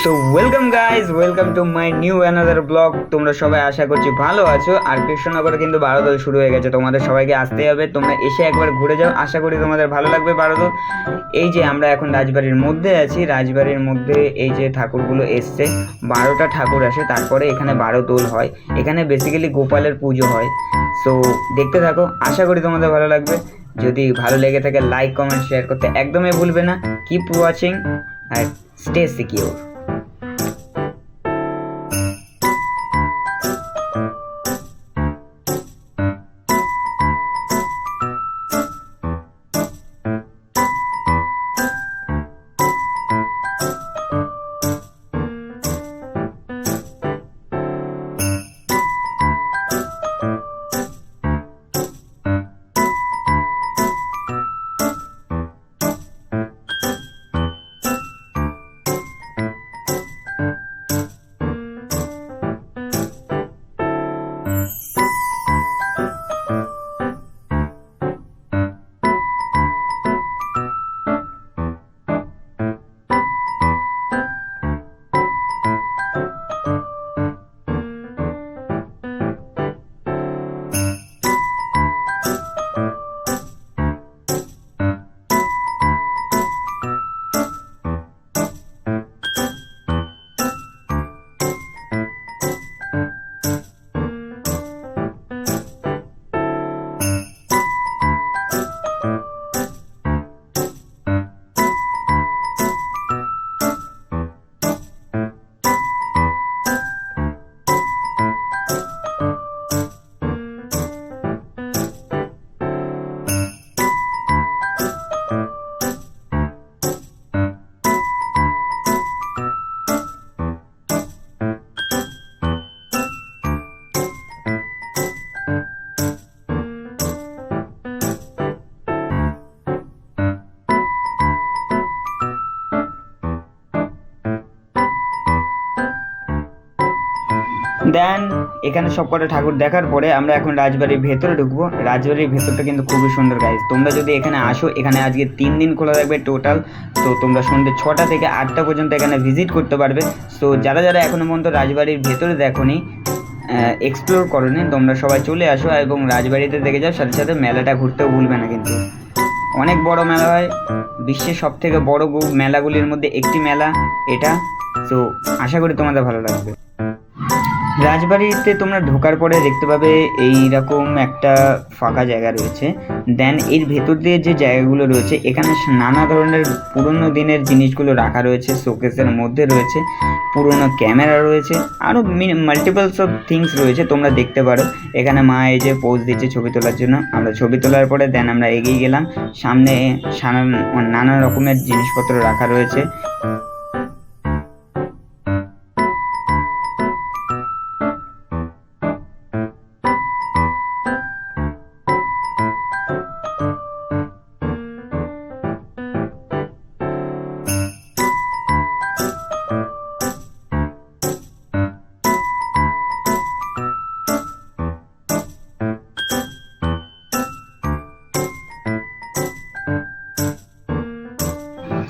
তো welcome guys, welcome to my new another blog. তোমরা সবাই আশা করছি ভালো আছো। আর কৃষ্ণনগরে কিন্তু বারোদল শুরু হয়ে গেছে, তোমাদের সবাইকে আসতে হবে। তোমরা এসে একবার ঘুরে যাও, আশা করি তোমাদের ভালো লাগবে বারোদল। এই যে আমরা এখন রাজবাড়ির মধ্যে আছি, রাজবাড়ির মধ্যে এই যে ঠাকুরগুলো এসছে, 12টা ঠাকুর আসে, তারপরে এখানে 12 দোল হয়। এখানে বেসিক্যালি গোপালের পুজো হয়। সো দেখতে থাকো, আশা করি তোমাদের ভালো লাগবে। যদি ভালো লেগে থাকে লাইক কমেন্ট শেয়ার করতে একদমই ভুলবে না। Keep watching and stay secure. Then এখানে সবকটা ঠাকুর দেখার পরে আমরা এখন রাজবাড়ির ভেতরে ঢুকবো। রাজবাড়ির ভেতরটা কিন্তু খুবই সুন্দর গাইজ। তোমরা যদি এখানে আসো, এখানে আজকে 3 দিন খোলা থাকবে টোটাল। তো তোমরা সন্ধ্যে 6টা থেকে 8টা পর্যন্ত এখানে ভিজিট করতে পারবে। সো যারা যারা এখনো পর্যন্ত রাজবাড়ির ভেতরে দেখোনি, এক্সপ্লোর করোনি, তোমরা সবাই চলে আসো এবং রাজবাড়িতে দেখে যাও। সাথে সাথে মেলাটা ঘুরতেও ভুলবে না, কিন্তু অনেক বড় মেলা হয়। বিশ্বের সব থেকে বড় মেলাগুলির মধ্যে একটি মেলা এটা। তো আশা করি তোমাদের ভালো লাগবে। রাজবাড়িতে তোমরা ঢোকার পরে দেখতে পাবে এইরকম একটা ফাঁকা জায়গা রয়েছে। দেন এর ভেতর দিয়ে যে জায়গাগুলো রয়েছে, এখানে নানা ধরনের পুরনো দিনের জিনিসগুলো রাখা রয়েছে। শোকেসের মধ্যে রয়েছে পুরনো ক্যামেরা রয়েছে, আরও মাল্টিপলস অফ থিংস রয়েছে, তোমরা দেখতে পারো। এখানে মা এই যে পোজ দিচ্ছে ছবি তোলার জন্য। আমরা ছবি তোলার পরে দেন আমরা এগিয়ে গেলাম। সামনে নানা রকমের জিনিসপত্র রাখা রয়েছে।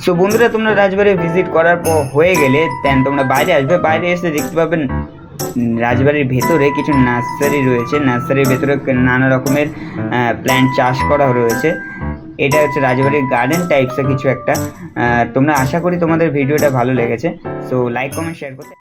সো বন্ধুরা, তোমরা রাজবাড়ি ভিজিট করার পর হয়ে গেলে দেন তোমরা বাইরে আসবে। বাইরে এসে দেখতে পাবেন রাজবাড়ির ভেতরে কিছু নার্সারি রয়েছে। নার্সারির ভেতরে নানা রকমের প্ল্যান্ট চাষ করা রয়েছে। এটা হচ্ছে রাজবাড়ির গার্ডেন টাইপসের কিছু একটা। তোমরা আশা করি তোমাদের ভিডিওটা ভালো লেগেছে। সো লাইক কমেন্ট শেয়ার করতে